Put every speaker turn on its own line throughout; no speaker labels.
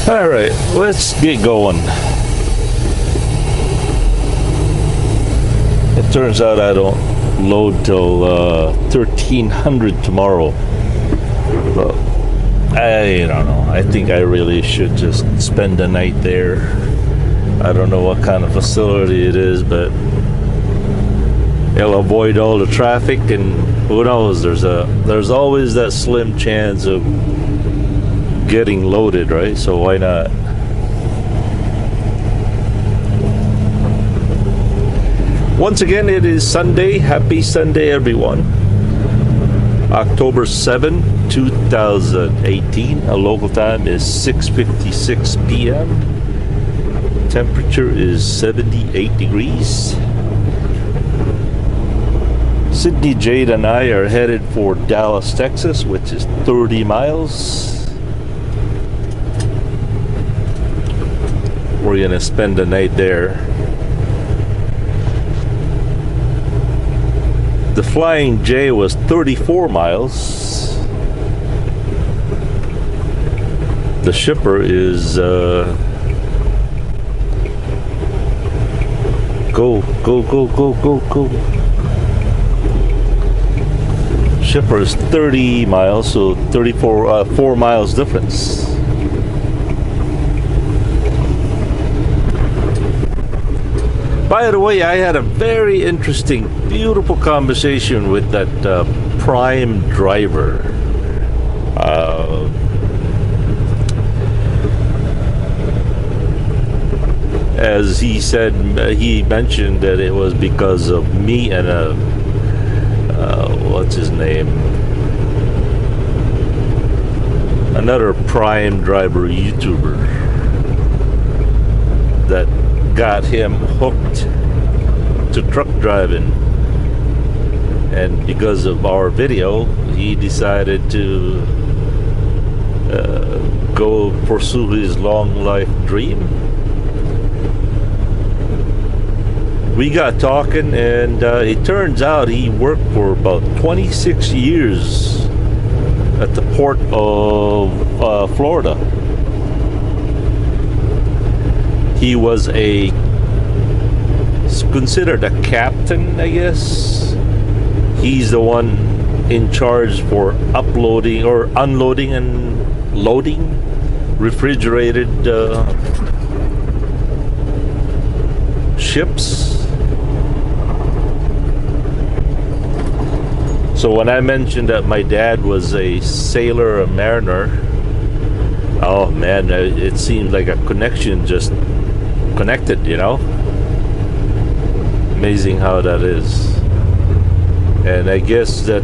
All right, let's get going. It turns out I don't load till 1300 tomorrow. But I don't know. I think I really should just spend the night there. I don't know what kind of facility it is, but it'll avoid all the traffic, and who knows, there's always that slim chance of getting loaded, right? So why not? Once again, it is Sunday. Happy Sunday, everyone. October 7, 2018. Our local time is 6:56 p.m. Temperature is 78 degrees. Sydney, Jade, and I are headed for Dallas, Texas, which is 30 miles. We're going to spend the night there. The Flying J was 34 miles. The shipper is go. Shipper is 30 miles, so 4 miles difference. By the way, I had a very interesting, beautiful conversation with that Prime driver. As he said, he mentioned that it was because of me and what's his name? Another Prime driver YouTuber that got him hooked to truck driving, and because of our video he decided to go pursue his long life dream. We got talking, and it turns out he worked for about 26 years at the port of Florida. He was considered a captain, I guess. He's the one in charge for uploading or unloading and loading refrigerated ships. So when I mentioned that my dad was a sailor, a mariner, oh man, it seemed like a connection just connected, you know? Amazing how that is. And I guess that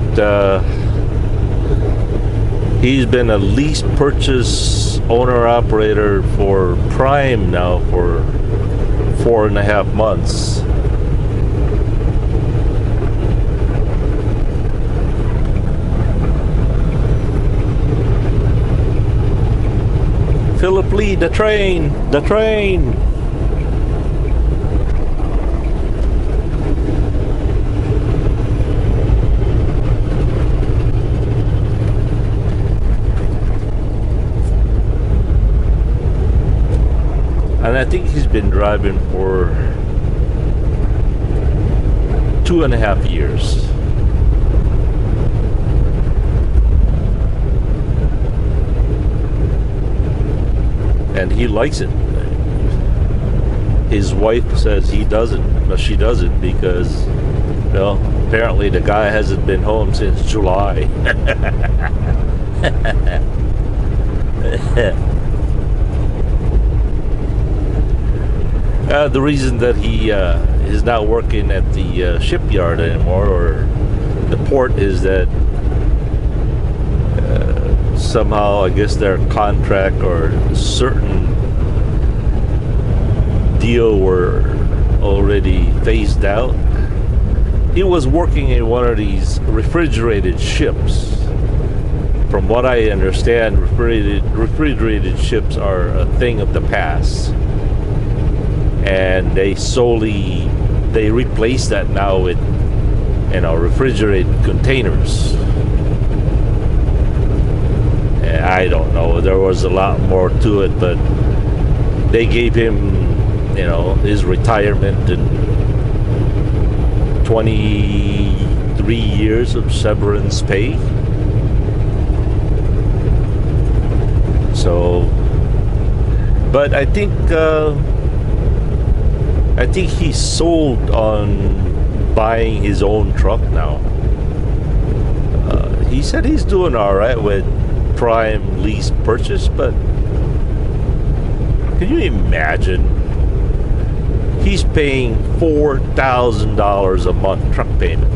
he's been a lease purchase owner operator for Prime now for 4.5 months. Philip Lee, the train. And I think he's been driving for 2.5 years. And he likes it. His wife says he doesn't, but she doesn't because, well, apparently the guy hasn't been home since July. The reason that he is not working at the shipyard anymore, or the port, is that somehow, I guess their contract or certain deal were already phased out. He was working in one of these refrigerated ships. From what I understand, refrigerated ships are a thing of the past, and they replace that now with, you know, refrigerated containers. I don't know. There was a lot more to it, but they gave him, his retirement and 23 years of severance pay. So, but I think he's sold on buying his own truck now. He said he's doing all right with prime lease purchase, but can you imagine? He's paying $4,000 a month truck payment.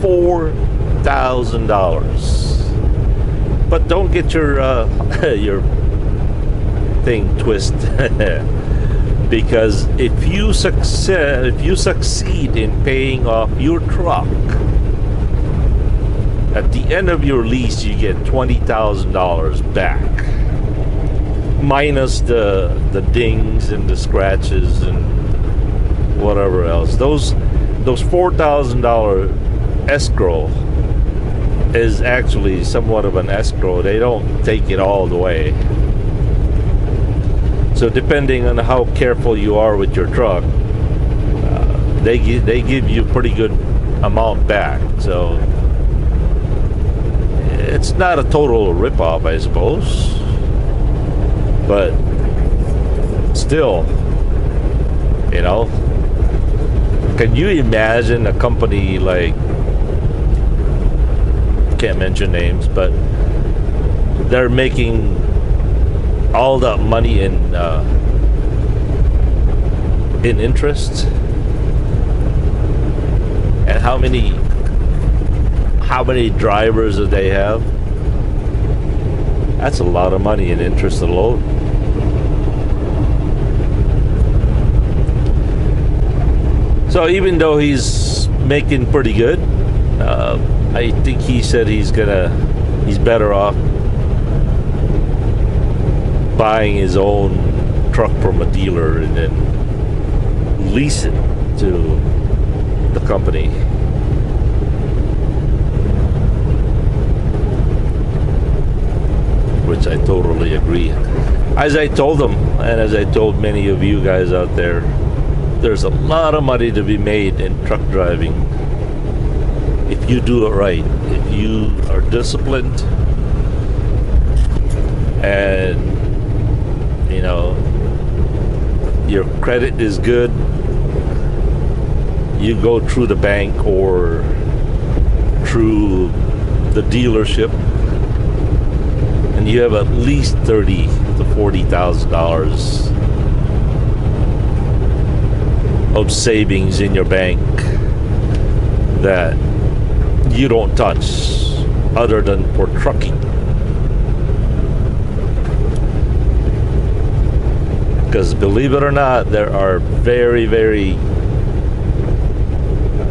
$4,000. But don't get your your thing twisted, because if you succeed in paying off your truck, at the end of your lease you get $20,000 back, minus the dings and the scratches and whatever else. Those $4,000 escrow is actually somewhat of an escrow. They don't take it all the way. So depending on how careful you are with your truck, they give you a pretty good amount back. So it's not a total rip-off, I suppose, but still, can you imagine a company like, can't mention names, but they're making all that money in interest, and how many drivers do they have? That's a lot of money in interest alone. So even though he's making pretty good, I think he said he's better off buying his own truck from a dealer and then lease it to the company. Which I totally agree. As I told them, and as I told many of you guys out there, there's a lot of money to be made in truck driving if you do it right. If you are disciplined and your credit is good, you go through the bank or through the dealership, and you have at least $30,000 to $40,000 of savings in your bank that you don't touch other than for trucking. Because believe it or not, there are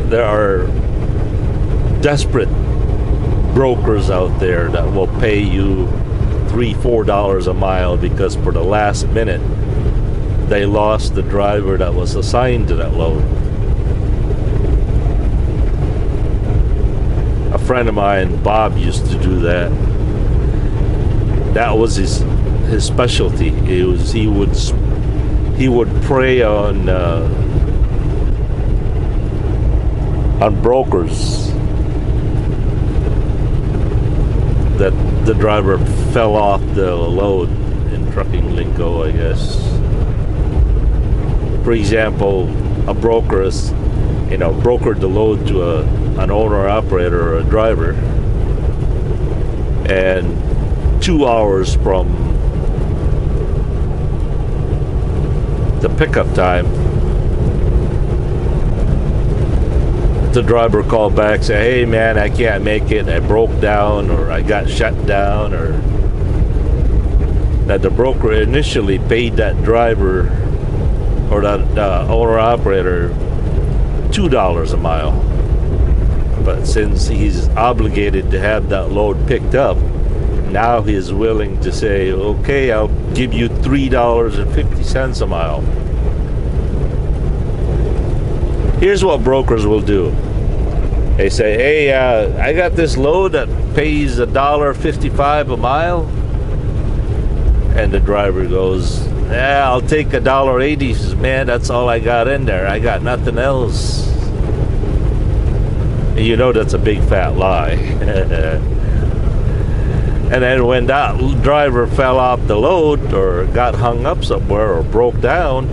there are desperate brokers out there that will pay you $3-4 a mile because for the last minute they lost the driver that was assigned to that load. A friend of mine, Bob, used to do that. That was his specialty. He would prey on brokers that the driver fell off the load, in trucking lingo, I guess. For example, a broker is, brokered the load to an owner operator or a driver, and 2 hours from the pickup time, the driver called back, say, "Hey man, I can't make it. I broke down, or I got shut down," or that the broker initially paid that driver or that owner operator $2 a mile. But since he's obligated to have that load picked up, now he's willing to say, "Okay, I'll give you $3.50 a mile." Here's what brokers will do. They say, hey, I got this load that pays $1.55 a mile. And the driver goes, yeah, I'll take $1.80. He says, man, that's all I got in there. I got nothing else. And you know that's a big fat lie. And then when that driver fell off the load or got hung up somewhere or broke down,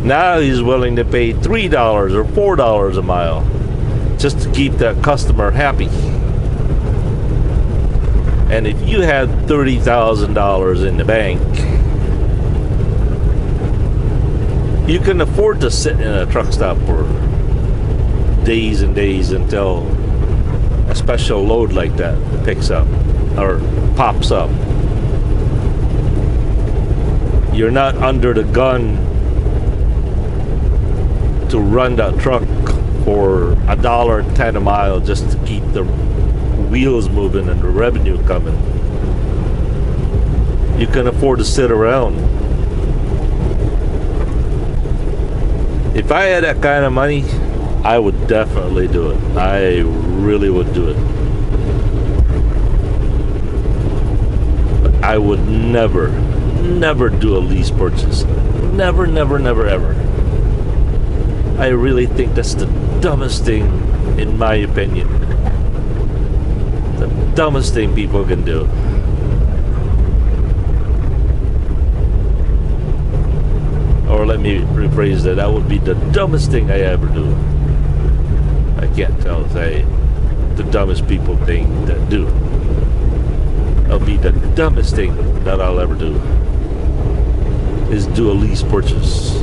now he's willing to pay $3 or $4 a mile just to keep that customer happy. And if you had $30,000 in the bank, you can afford to sit in a truck stop for days and days until a special load like that picks up or pops up. You're not under the gun to run that truck for $1.10 a mile just to keep the wheels moving and the revenue coming. You can afford to sit around. If I had that kind of money, I would definitely do it. I really would do it. But I would never do a lease purchase. Never, ever. I really think that's the dumbest thing, in my opinion. The dumbest thing people can do. Or let me rephrase that. That would be the dumbest thing I ever do. I can't say the dumbest people thing that do. That'll be the dumbest thing that I'll ever do. Is do a lease purchase.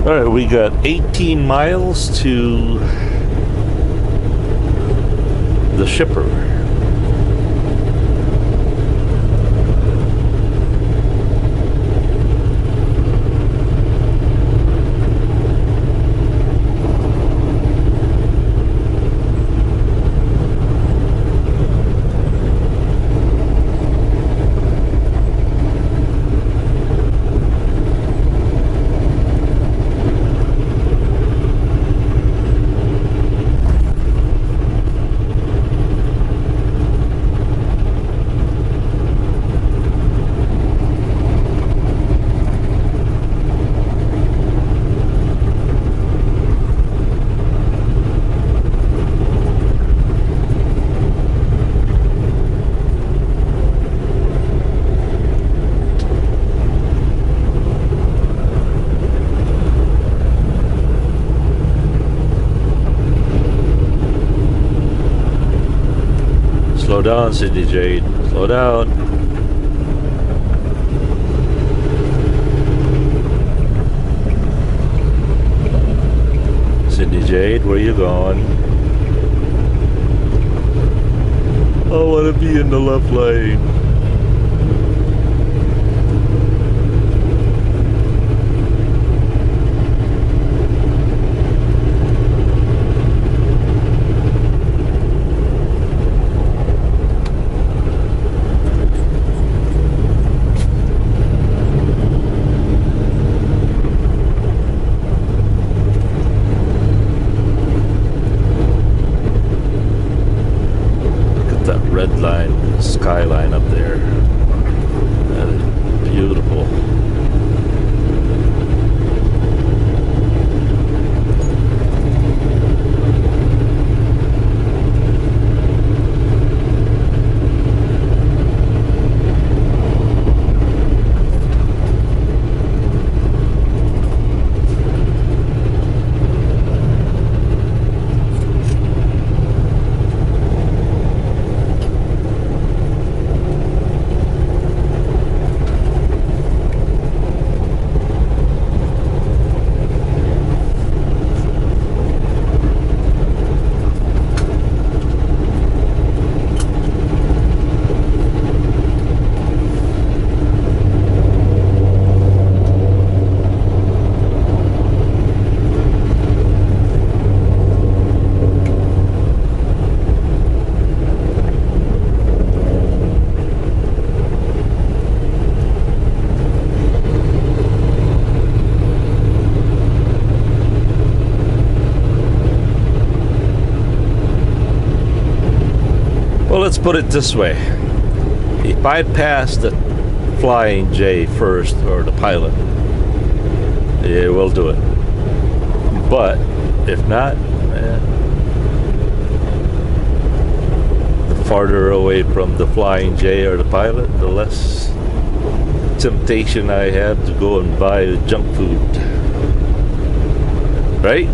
All right, we got 18 miles to the shipper. Slow down, Sydney Jade. Slow down. Sydney Jade, where you going? I want to be in the left lane. Red line, skyline up there. put it this way. If I pass the Flying J first, or the pilot, it will do it. But if not, the farther away from the Flying J or the pilot, the less temptation I have to go and buy junk food. Right?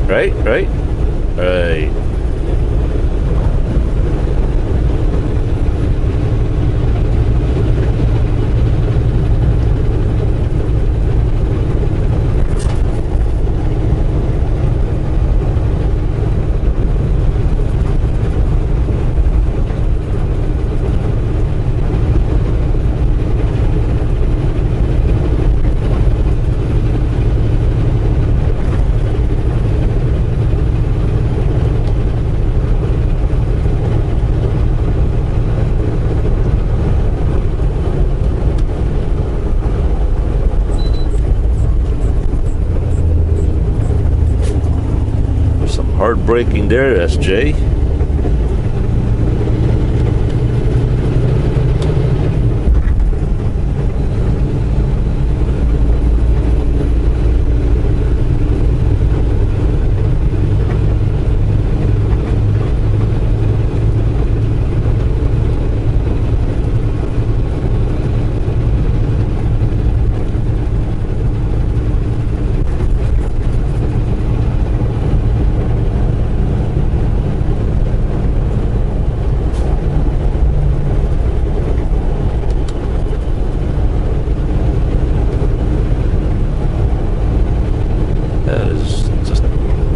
Hard braking there, SJ.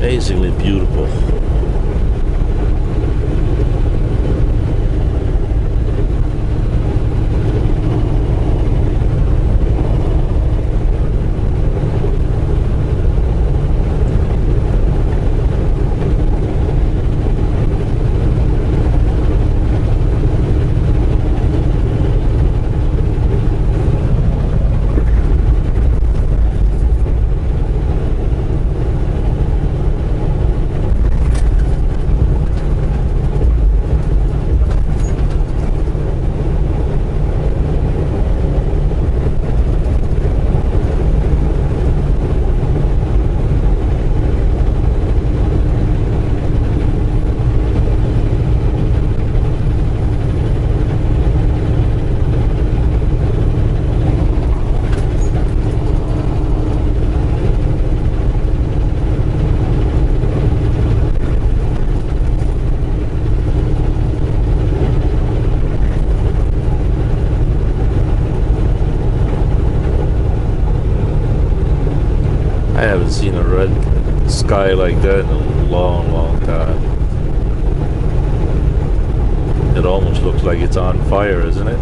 Amazingly beautiful. I haven't seen a red sky like that in a long time. It almost looks like it's on fire, isn't it?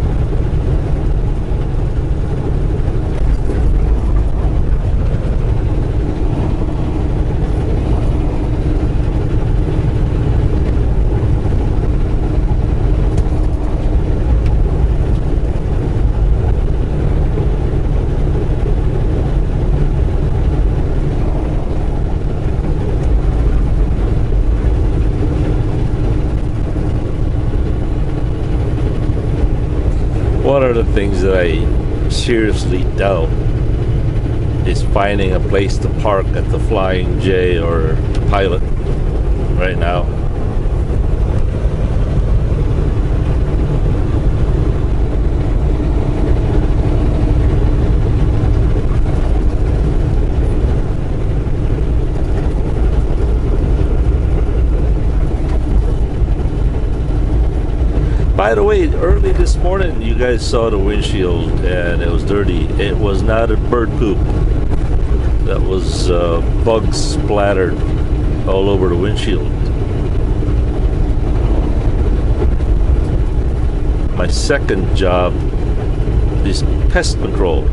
One of the things that I seriously doubt is finding a place to park at the Flying J or the Pilot right now. By the way, early this morning you guys saw the windshield and it was dirty. It was not a bird poop. That was bugs splattered all over the windshield. My second job is pest control.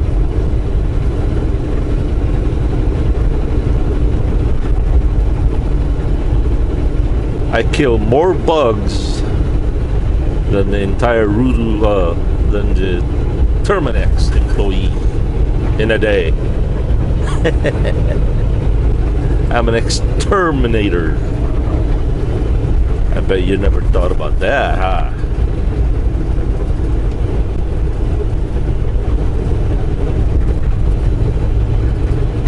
I kill more bugs than the entire than the Terminex employee in a day. I'm an exterminator. I bet you never thought about that, huh?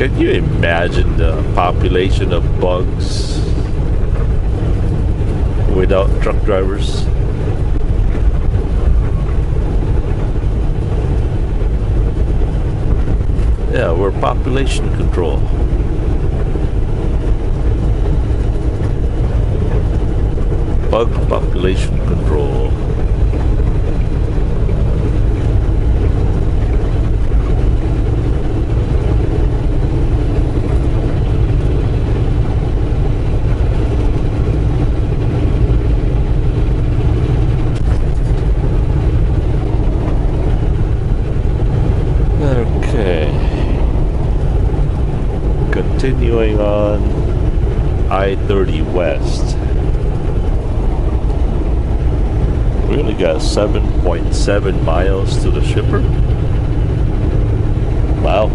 Can you imagine the population of bugs without truck drivers? Yeah, we're population control. Bug population control. Continuing on I-30 West. We only got 7.7 miles to the shipper. Wow.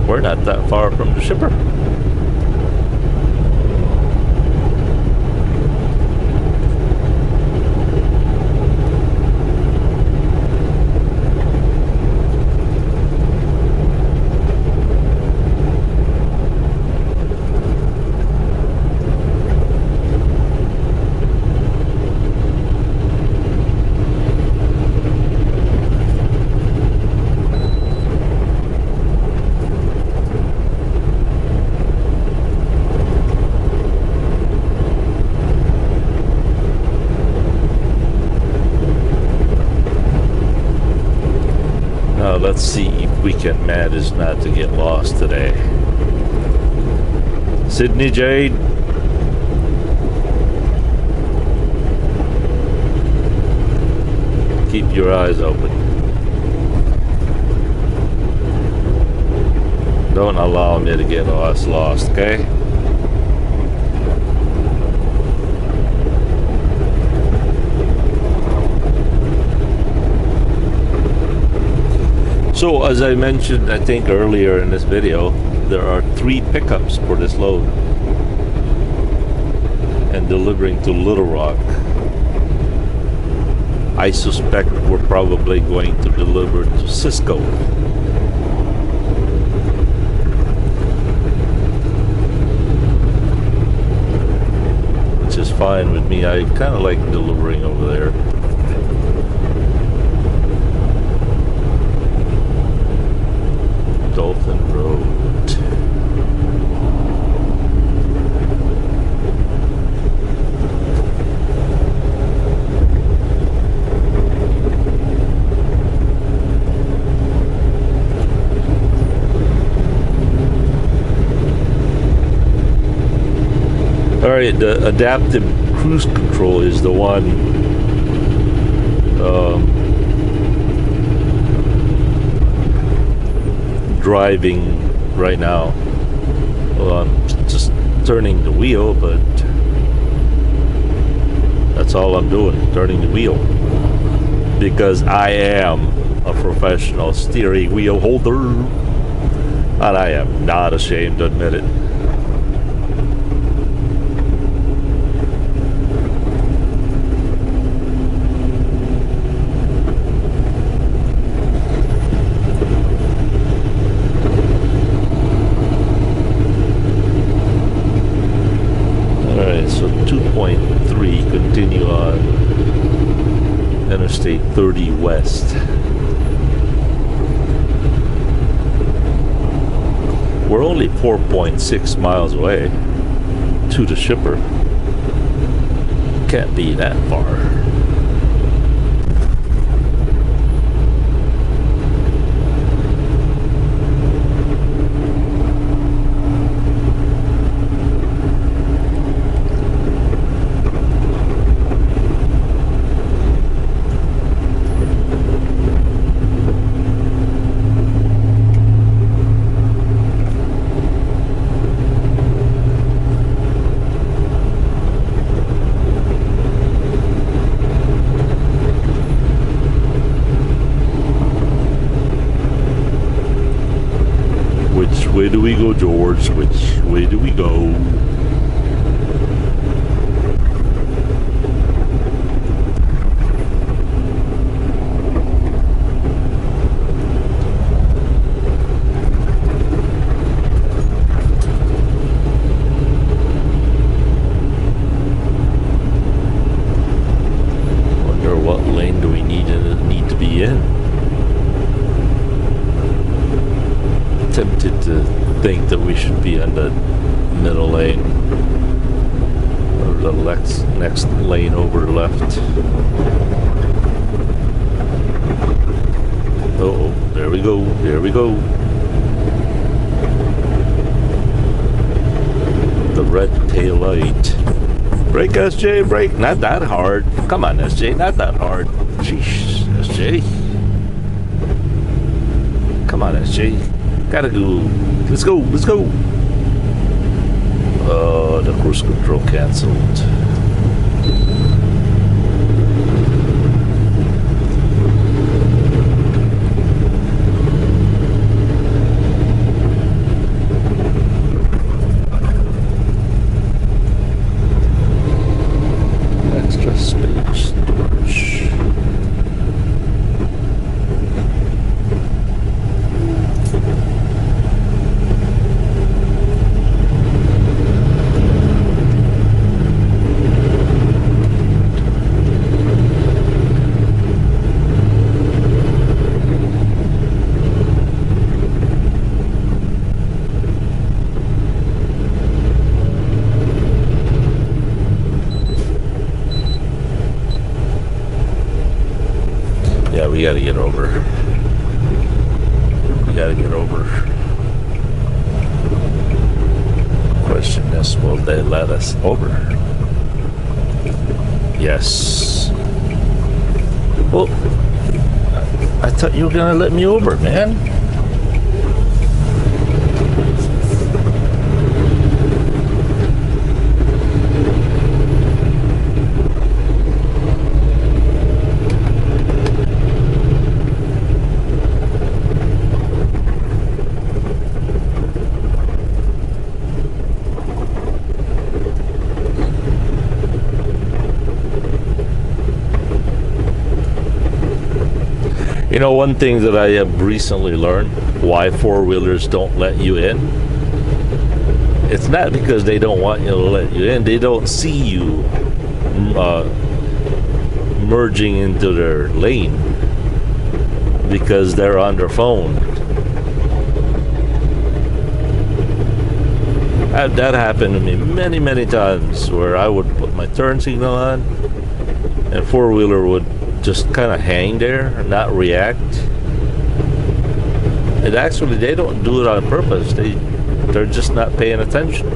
We're not that far from the shipper. Let's see if we can manage not to get lost today. Sydney Jade. Keep your eyes open. Don't allow me to get us lost, okay? So as I mentioned, I think earlier in this video, there are 3 pickups for this load and delivering to Little Rock. I suspect we're probably going to deliver to Cisco. Which is fine with me. I kind of like delivering over there. Dolphin Road. Alright, the adaptive cruise control is the one driving right now. Well, I'm just turning the wheel, but that's all I'm doing, turning the wheel, because I am a professional steering wheel holder and I am not ashamed to admit it. So 2.3, continue on Interstate 30 West. We're only 4.6 miles away to the shipper. Can't be that far. Which way do we go, George? Which way do we go? in. Tempted to think that we should be on the middle lane or the next lane over left. Oh, there we go. There we go. The red tail light. Brake, SJ, brake. Not that hard. Come on, SJ, not that hard. Sheesh, SJ. Come on, SJ. Gotta go. Let's go, let's go. Oh, the cruise control canceled. Extra space storage. Yeah, we gotta get over. We gotta get over. Question is, will they let us over? Yes. Well, I thought you were gonna let me over, man. You know, one thing that I have recently learned, why four-wheelers don't let you in, it's not because they don't want you to let you in. They don't see you merging into their lane because they're on their phone. That happened to me many, many times where I would put my turn signal on and four-wheeler would just kind of hang there and not react. And actually, they don't do it on purpose. They're just not paying attention.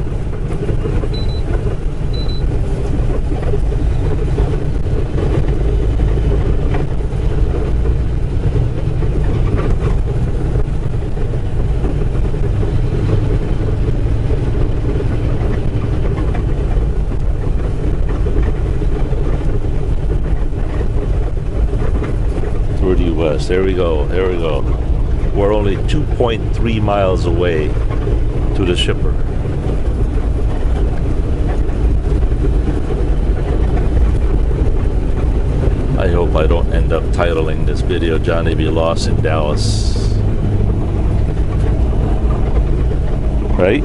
West. There we go. There we go. We're only 2.3 miles away to the shipper. I hope I don't end up titling this video Johnny B. Lost in Dallas. Right?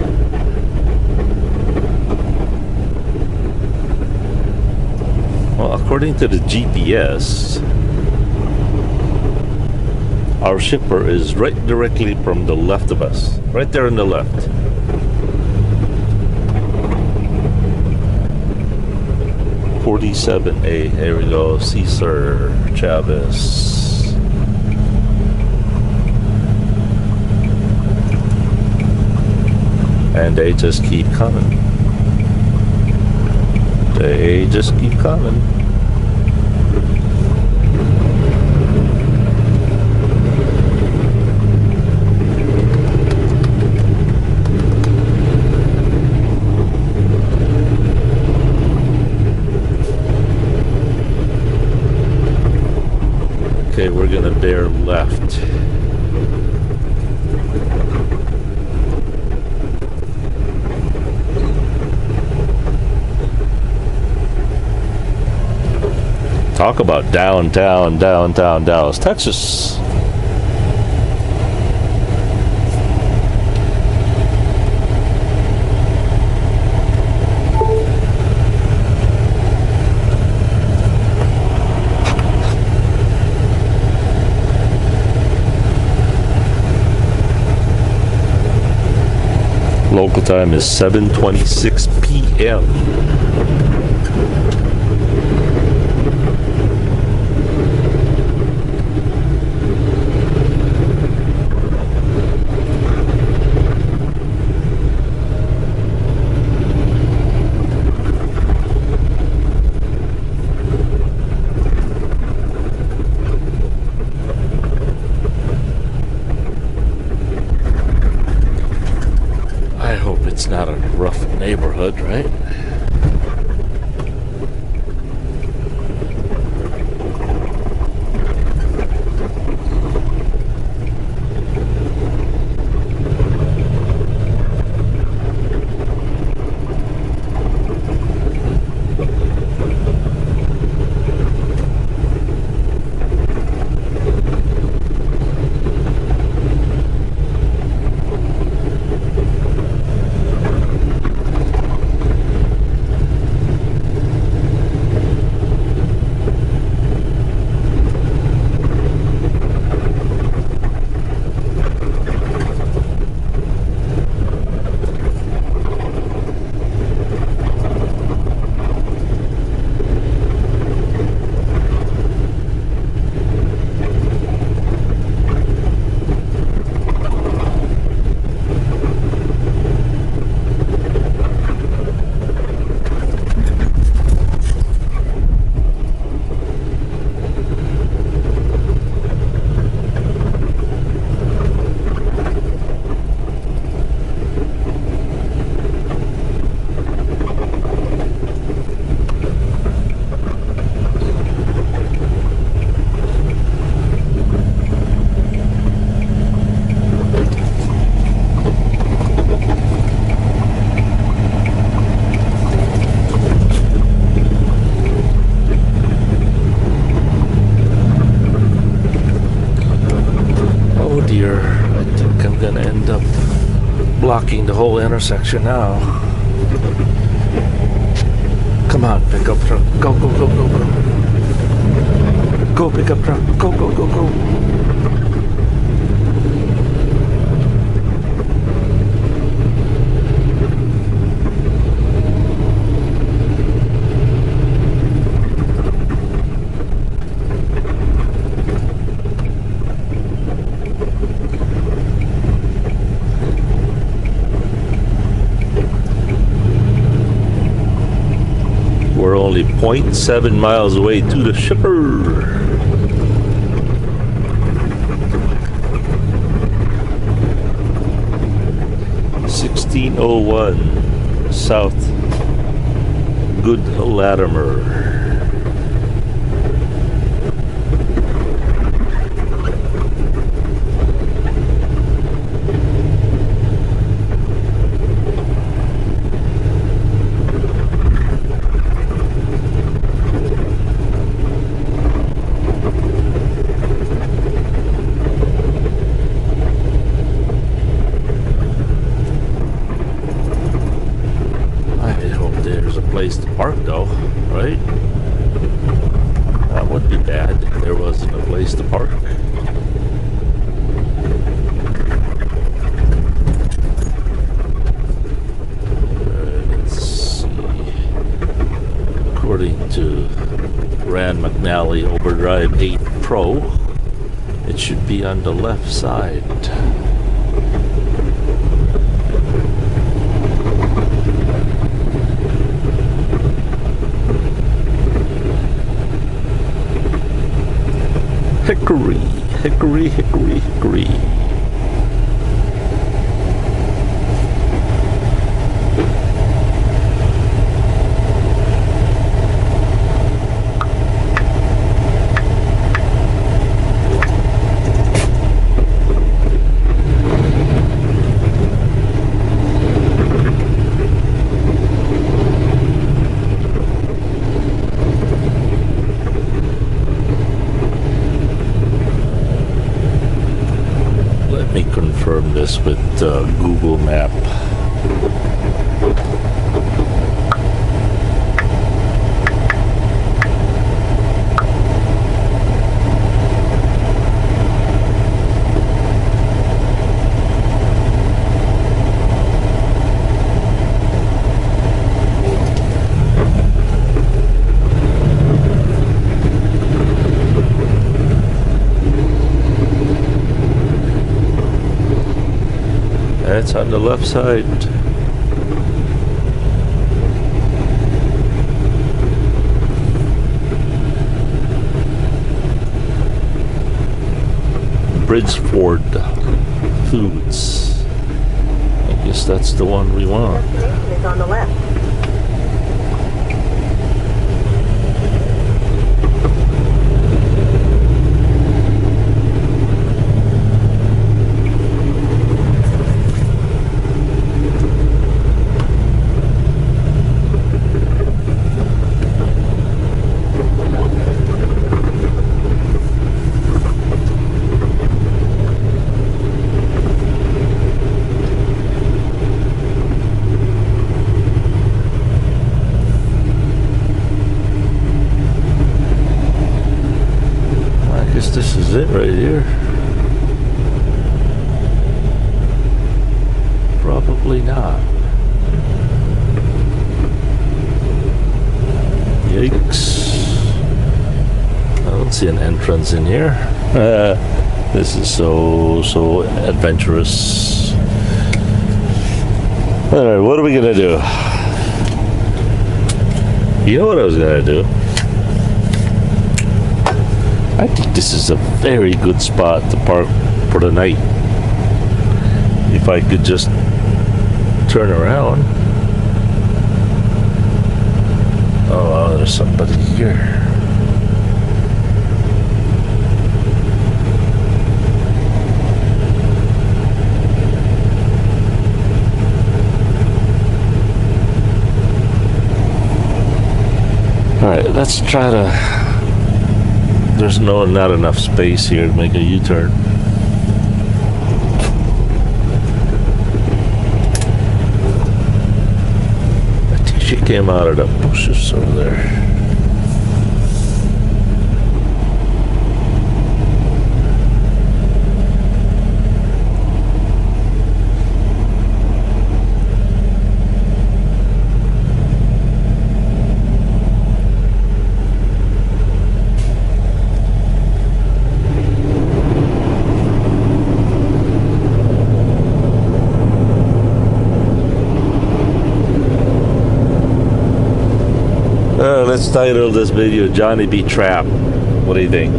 Well, according to the GPS, our shipper is right directly from the left of us. Right there on the left. (47A). Here we go. Cesar Chavez. And they just keep coming. They just keep coming. Okay, we're gonna bear left. Talk about downtown Dallas, Texas. Local time is 7:26 p.m. It's not a rough neighborhood, right? Blocking the whole intersection now. Come on, pickup truck. Go, go, go, go, go. Go, pickup truck. Go, go, go, go. We're only 0.7 miles away to the shipper. (1601) South Good Latimer. Place to park though, right? That would be bad if there wasn't a place to park. Let's see. According to Rand McNally Overdrive 8 Pro, it should be on the left side. Hickory, hickory, hickory, hickory. Confirm this with Google Map. it's on the left side. Bridgeford Foods. I guess that's the one we want.
Destination is on the left.
This is it right here. Probably not. Yikes. I don't see an entrance in here. This is so adventurous. Alright, what are we gonna do? You know what I was gonna do? I think this is a very good spot to park for the night. If I could just turn around. Oh, wow, there's somebody here. Alright, let's try to... There's not enough space here to make a U-turn. I think she came out of the bushes over there. Let's title this video Johnny B. Trap. What do you think?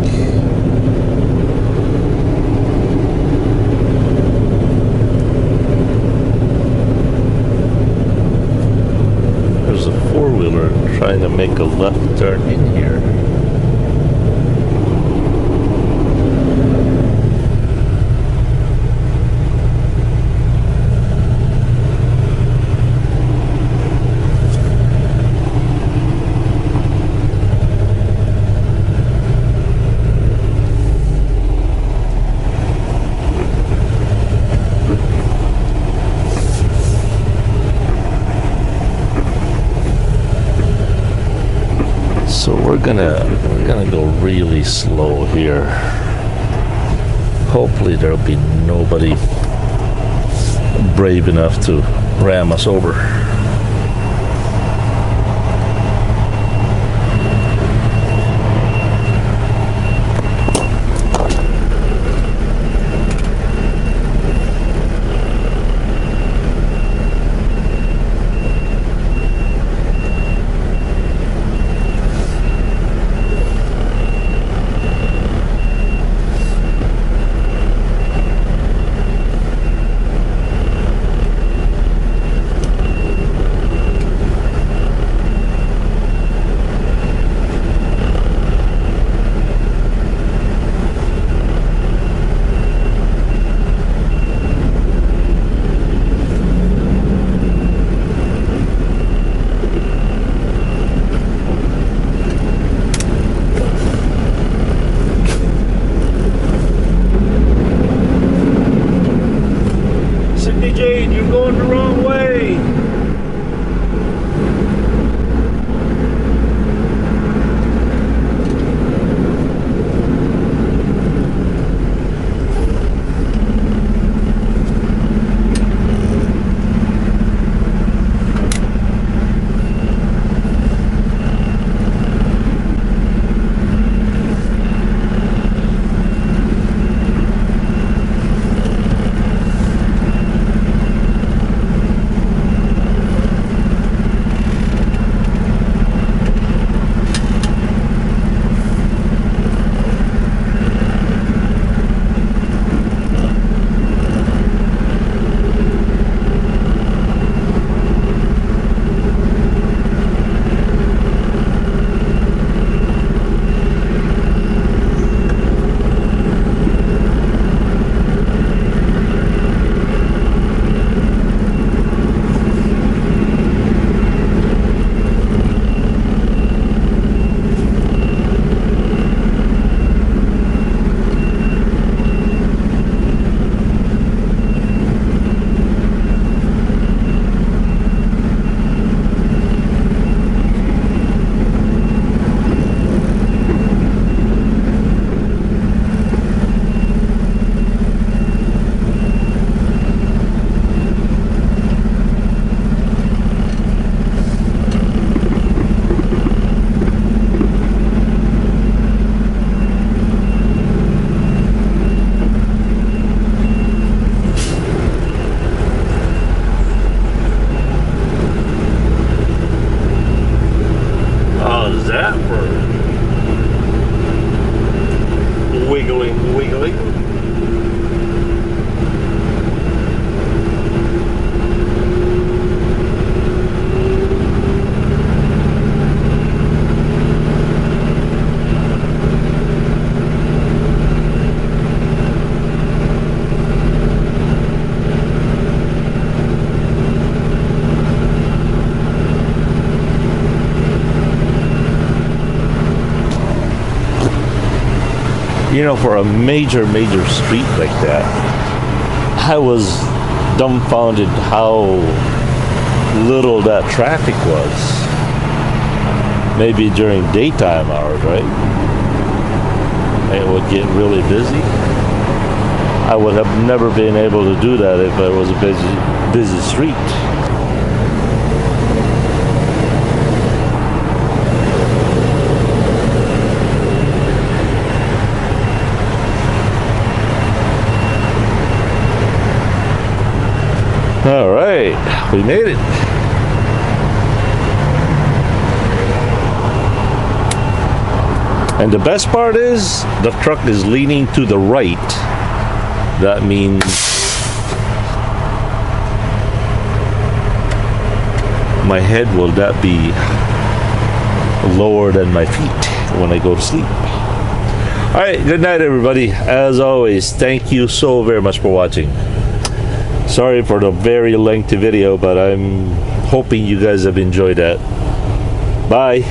There's a four-wheeler trying to make a left turn in here. So we're gonna go really slow here. Hopefully there'll be nobody brave enough to ram us over. wiggling, wiggling. You know, for a major street like that, I was dumbfounded how little that traffic was. Maybe during daytime hours, right? It would get really busy. I would have never been able to do that if it was a busy street. All right, we made it. And the best part is the truck is leaning to the right. That means my head will not be lower than my feet when I go to sleep. All right, good night, everybody. As always, thank you so very much for watching. Sorry for the very lengthy video, but I'm hoping you guys have enjoyed that. Bye.